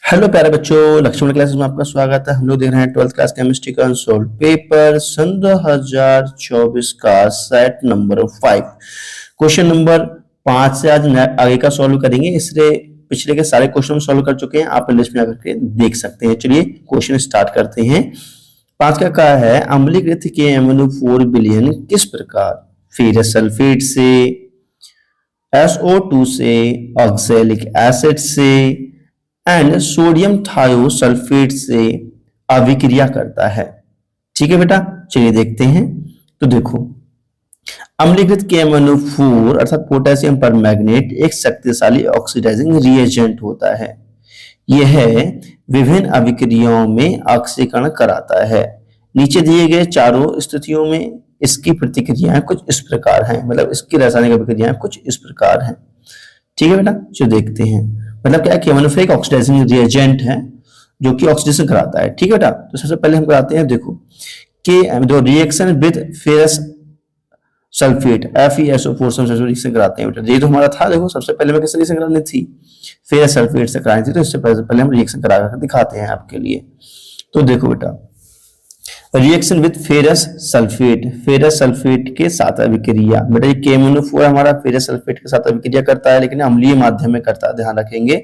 Hello प्यारे बच्चों, Lakshman classes में आपका स्वागत है। हम लोग देख रहे हैं 12th क्लास केमिस्ट्री का अनसॉल्व पेपर सन 2024 का सेट नंबर 5 क्वेश्चन नंबर 5 से आज आगे का सॉल्व करेंगे। इसलिए पिछले के सारे क्वेश्चन सॉल्व कर चुके हैं, आप लिस्ट में आकर के देख सकते हैं। चलिए क्वेश्चन स्टार्ट करते हैं। 5 का क्या है, अम्लीकृत KMnO4 विलयन किस प्रकार फेरस सल्फेट से, SO2 से, ऑक्सैलिक एसिड से एंड सोडियम थायोसल्फेट से अभिक्रिया करता है। ठीक है बेटा, चलिए देखते हैं। तो देखो, अम्लीकृत KMnO4 अर्थात पोटेशियम परमैंगनेट एक शक्तिशाली ऑक्सीडाइजिंग रिएजेंट होता है। यह विभिन्न अभिक्रियाओं में ऑक्सीकरण कराता है। नीचे दिए गए चारों स्थितियों में इसकी प्रतिक्रियाएं कुछ इस प्रकार हैं, मतलब इसकी रासायनिक अभिक्रियाएं कुछ इस प्रकार हैं। ठीक है बेटा, चलो देखते हैं। मतलब क्या है, KMnO4 एक ऑक्सीडाइजिंग रिएजेंट है जो कि ऑक्सीडेशन कराता है। ठीक है बेटा, तो सबसे पहले हम कराते हैं, देखो कि जो reaction with ferrous sulphate FeSO4 से रिएक्शन कराते हैं बेटा। ये तो हमारा था, देखो सबसे पहले मैं किससे रिएक्शन करानी थी, फेरस सल्फेट से करानी थी। तो इससे पहले हम रिएक्शन करा कर दिखाते हैं आपके लिए। तो देखो बेटा, रिएक्शन विद फेरस सल्फेट के साथ अभिक्रिया। बेटा ये KMnO4 हमारा फेरस सल्फेट के साथ अभिक्रिया करता है, लेकिन अम्लीय माध्यम में करता है, ध्यान रखेंगे।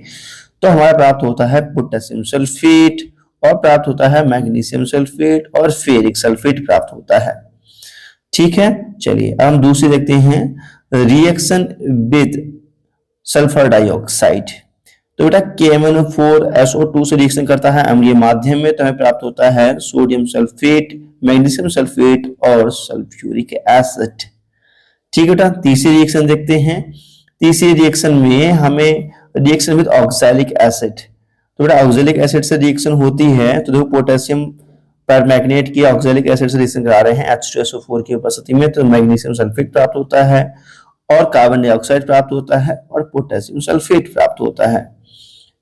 तो हमारा प्राप्त होता है पोटेशियम सल्फेट और प्राप्त होता है मैग्नीशियम सल्फेट और फेरिक सल्फेट प्राप्त होता है। ठीक है, चलिए अब हम दूसरी देखते हैं, रिएक्शन विद सल्फर डाइऑक्साइड। तो बेटा KMnO4 SO2 से रिएक्शन करता है अम्लीय माध्यम में, तो हमें प्राप्त होता है सोडियम सल्फेट, मैग्नीशियम सल्फेट और सल्फ्यूरिक एसिड। ठीक है बेटा, तीसरी रिएक्शन देखते हैं। तीसरी रिएक्शन में हमें रिएक्शन विद ऑक्सैलिक एसिड। तो बेटा ऑक्सैलिक एसिड से रिएक्शन होती है, तो देखो पोटेशियम परमैंगनेट की ऑक्सैलिक एसिड से रिएक्शन करा रहे हैं H2SO4 की उपस्थिति में, तो मैग्नीशियम सल्फेट प्राप्त होता है और कार्बन डाइऑक्साइड प्राप्त होता है और पोटेशियम सल्फेट प्राप्त होता है।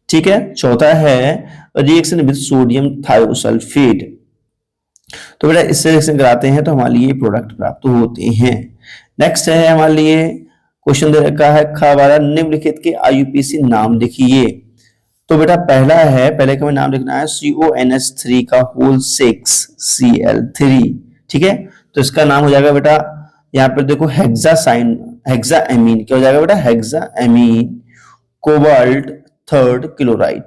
ठीक है, चौथा है रिएक्शन विद सोडियम थायोसल्फेट। तो बेटा इससे रिएक्शन कराते हैं तो हमारे लिए प्रोडक्ट प्राप्त होते हैं। नेक्स्ट है हमारे लिए क्वेश्चन दे रखा है, खबारा निम्नलिखित के IUPAC नाम लिखिए। तो बेटा पहला है, पहले का हमें नाम लिखना है CONH3 का होल 6 Cl3। ठीक है, तो इसका नाम हो जाएगा बेटा, यहाँ पर देखो हेक्साएमीन। क्या हो जाएगा बेटा, हेक्साएमीन कोबाल्ट 3rd क्लोराइड।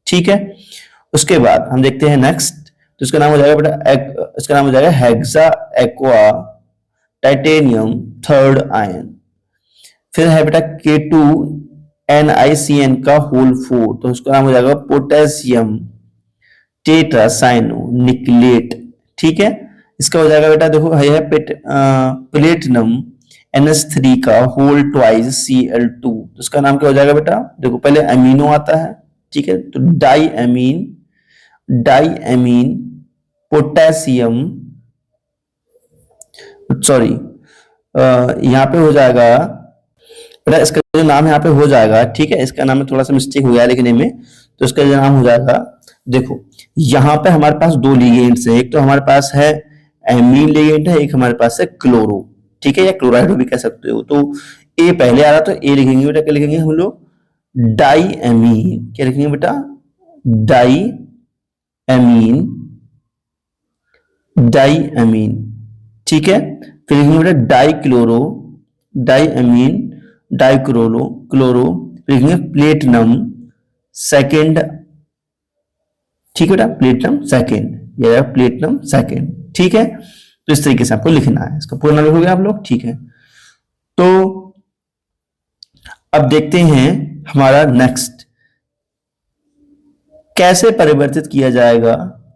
ठीक है, उसके बाद हम देखते हैं नेक्स्ट, तो इसका नाम हो जाएगा बेटा, इसका नाम हो जाएगा hexa aqua titanium 3rd ion. फिर है बेटा K2NiCN का होल 4, तो उसका नाम हो जाएगा पोटेशियम टेट्रासाइनो निकलेट। ठीक है, इसका हो जाएगा बेटा, देखो है प्लेटिनम NH3 का होल ट्वाइस Cl2, तो इसका नाम क्या हो जाएगा बेटा, देखो पहले अमीनो आता है। ठीक है, तो डाई एमीन पोटेशियम, सॉरी यहाँ पे हो जाएगा बेटा, इसका जो नाम यहाँ पे हो जाएगा, ठीक है, इसका नाम में थोड़ा सा मिस्टेक हो गया लिखने में, तो इसका जो नाम हो जाएगा, देखो यहाँ पे हमारे पास दो लिगेंड्स है, एक तो हमारे पास है एमीन लिगेंड है, एक हमारे पास है क्लोरो। ठीक है, या क्लोराइड भी कह सकते हो। तो ए पहले आ रहा, तो ए लिखेंगे बेटा, क्या लिखेंगे हम लोग, डाई एमीन। क्या लिखेंगे बेटा, डाई एमीन। ठीक है, फिर लिखेंगे बेटा डाई एमीन क्लोरो, फिर लिखेंगे प्लेटिनम सेकेंड। ठीक है बेटा, प्लेटिनम सेकेंड, या प्लेटिनम सेकेंड। ठीक है, तो इस तरीके से आपको लिखना है, इसका पूरा नाम लिखोगे आप लोग। ठीक है, तो अब देखते हैं हमारा नेक्स्ट, कैसे परिवर्तित किया जाएगा।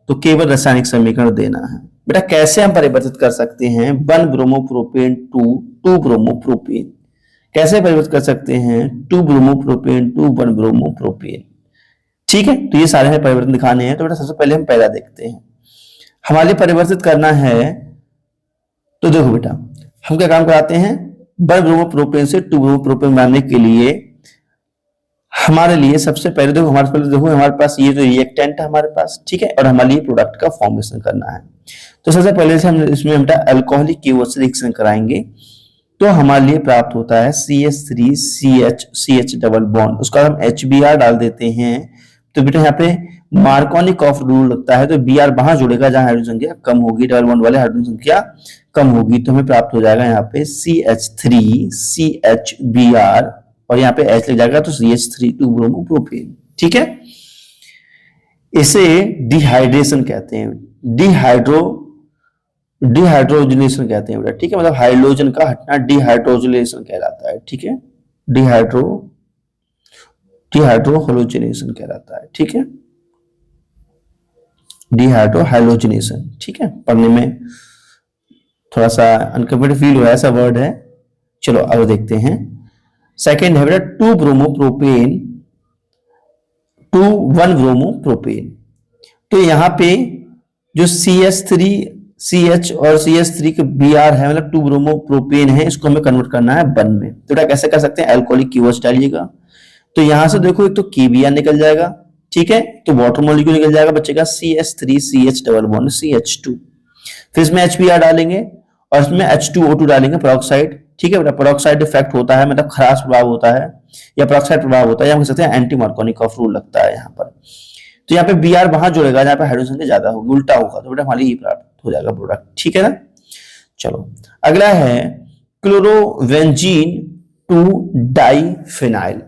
तो केवल रासायनिक समीकरण देना है बेटा। कैसे हम परिवर्तित कर सकते हैं 1 ब्रोमोप्रोपेन टू 2 ब्रोमोप्रोपेन, कैसे परिवर्तित कर सकते हैं 2 ब्रोमोप्रोपेन टू 1 ब्रोमोप्रोपेन। ठीक है, तो ये सारे परिवर्तन दिखाने हैं। तो बेटा सबसे पहले हम पहला देखते हैं, हमारे लिए परिवर्तित करना है। तो देखो बेटा, हम क्या काम कराते हैं, 1 ब्रोमोप्रोपेन से 2 ब्रोमोप्रोपेन बनाने के लिए हमारे लिए सबसे पहले देखो, हमारे पास ये जो रिएक्टेंट है हमारे पास, ठीक है, और हमारे लिए प्रोडक्ट का फॉर्मेशन करना है। तो सबसे पहले से हम इसमें बेटा अल्कोहलिक KOH से रिएक्शन कराएंगे, तो हमारे लिए प्राप्त होता है CH3CH डबल बॉन्ड, उसका हम HBr डाल देते हैं, तो बेटा यहाँ पे मार्कोनिकॉफ रूल लगता है, तो Br वहां जुड़ेगा जहां हाइड्रोजन संख्या कम होगी, डबल बॉन्ड वाले हाइड्रोजन संख्या कम होगी, तो हमें प्राप्त हो जाएगा यहाँ पे CH3 CHBr और यहाँ पे H लग जाएगा तो CH3 2 ब्रोमो प्रोपेन। ठीक है, इसे डिहाइड्रेशन कहते हैं, डिहाइड्रोजनेशन कहते हैं बेटा। ठीक है, मतलब हाइड्रोजन का हटना डिहाइड्रोजनेशन कहलाता है। ठीक है, डिहाइड्रोहाइलोजनेशन कहलाता है। ठीक है, डिहाइड्रोहाइलोजनेशन। ठीक है, पढ़ने में थोड़ा सा अनकंफर्टेबल फील हुआ, ऐसा वर्ड है। चलो अब देखते हैं। सेकेंड है बेटा 2 ब्रोमो प्रोपेन 1 ब्रोमो प्रोपेन। तो यहाँ पे जो CH3 CH और CH3 के Br है, मतलब 2 ब्रोमो प्रोपेन है, इसको हमें कन्वर्ट करना है 1 में। तो बेटा कैसे कर सकते हैं, अल्कोहलिक कीवर्ड्स डालिएगा। तो यहां से देखो एक तो KBr निकल जाएगा, ठीक है, तो वाटर मॉलिक्यूल निकल जाएगा, बचेगा CH3 CH double bond CH2। फिर इसमें HBr डालेंगे और इसमें H2O2 डालेंगे, पेरोक्साइड। ठीक है बेटा, पेरोक्साइड इफेक्ट होता है, मतलब खराश प्रभाव होता है या पेरोक्साइड प्रभाव होता है, या हम कह सकते हैं एंटी मार्कोनिकॉफ रूल लगता है यहाँ पर। तो यहाँ पे Br वहां जुड़ेगा जहाँ पे हाइड्रोजन संख्या ज्यादा होगी, उल्टा होगा, तो बेटा हमारे ये प्राप्त हो जाएगा प्रोडक्ट। ठीक है ना। चलो अगला है क्लोरोवेंजीन 2 डाइफिनाइल।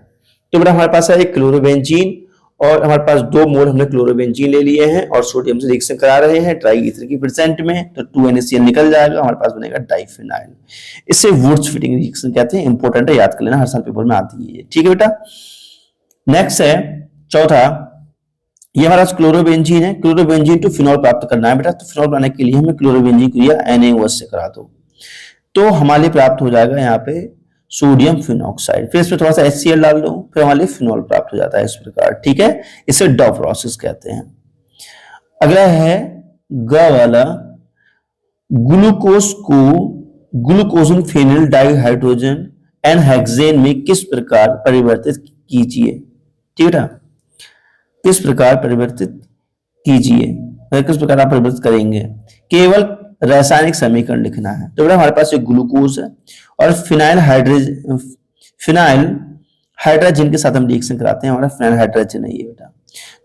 तो बेटा हमारे पास है एक क्लोरोबेंजीन और हमारे पास 2 मोल हमने क्लोरोबेंजीन ले लिए हैं और सोडियम से रिएक्शन करा रहे हैं ट्राई ईथर की प्रेजेंट में, तो 2NaCl निकल जाएगा, हमारे पास बनेगा डाइफिनाइल। इसे वुड्स फिटिंग रिएक्शन कहते हैं, इंपॉर्टेंट है, याद कर लेना, हर साल पेपर में आती है। ठीक है बेटा। नेक्स्ट है चौथा, ये हमारा क्लोरोबेंजीन है, क्लोरोबेंजीन टू फिनॉल प्राप्त करना है बेटा। तो फिनॉल बनाने के लिए हमें क्लोरोबेंजीन क्रिया NaOH से करा दो, तो हमारे लिए प्राप्त हो जाएगा यहाँ पे सोडियम फिनॉक्साइड। फिर इसमें थोड़ा सा HCl डाल दो, फिर हमारे लिए फिनॉल प्राप्त हो जाता है इस प्रकार। ठीक है, इसे डव प्रोसेस कहते हैं। अगला है ग वाला, ग्लूकोज को ग्लूकोजन फेनिल डाइहाइड्रोजन एंड हेक्सेन में किस प्रकार परिवर्तित कीजिए। ठीक है, किस प्रकार परिवर्तित कीजिए, किस प्रकार आप परिवर्तित करेंगे, केवल रासायनिक समीकरण लिखना है। तो बेटा हमारे पास एक ग्लूकोज है और फिनाइल हाइड्रोजन के साथ हम रिएक्शन कराते हैं, हमारा फिनाइल हाइड्रोजन है ये बेटा।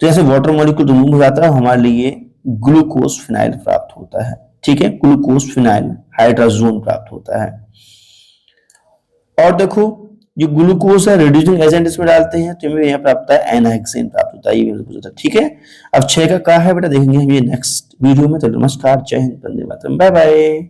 तो जैसे वाटर मॉलिक्यूल रिमूव हो जाता है, हमारे लिए ग्लूकोज फिनाइल प्राप्त होता है। ठीक है, ग्लूकोज फिनाइल हाइड्रोजन प्राप्त होता है। और देखो जो ग्लूकोज है रिड्यूसिंग एजेंट इसमें डालते हैं, तो हमें यहाँ प्राप्त होता है एनहेक्सेन प्राप्त होता है, ये भी पूछा था। ठीक है, अब 6 का क्या है बेटा देखेंगे हम ये नेक्स्ट वीडियो में। तो नमस्कार, जय हिंद, वंदे मातरम, बाय बाय।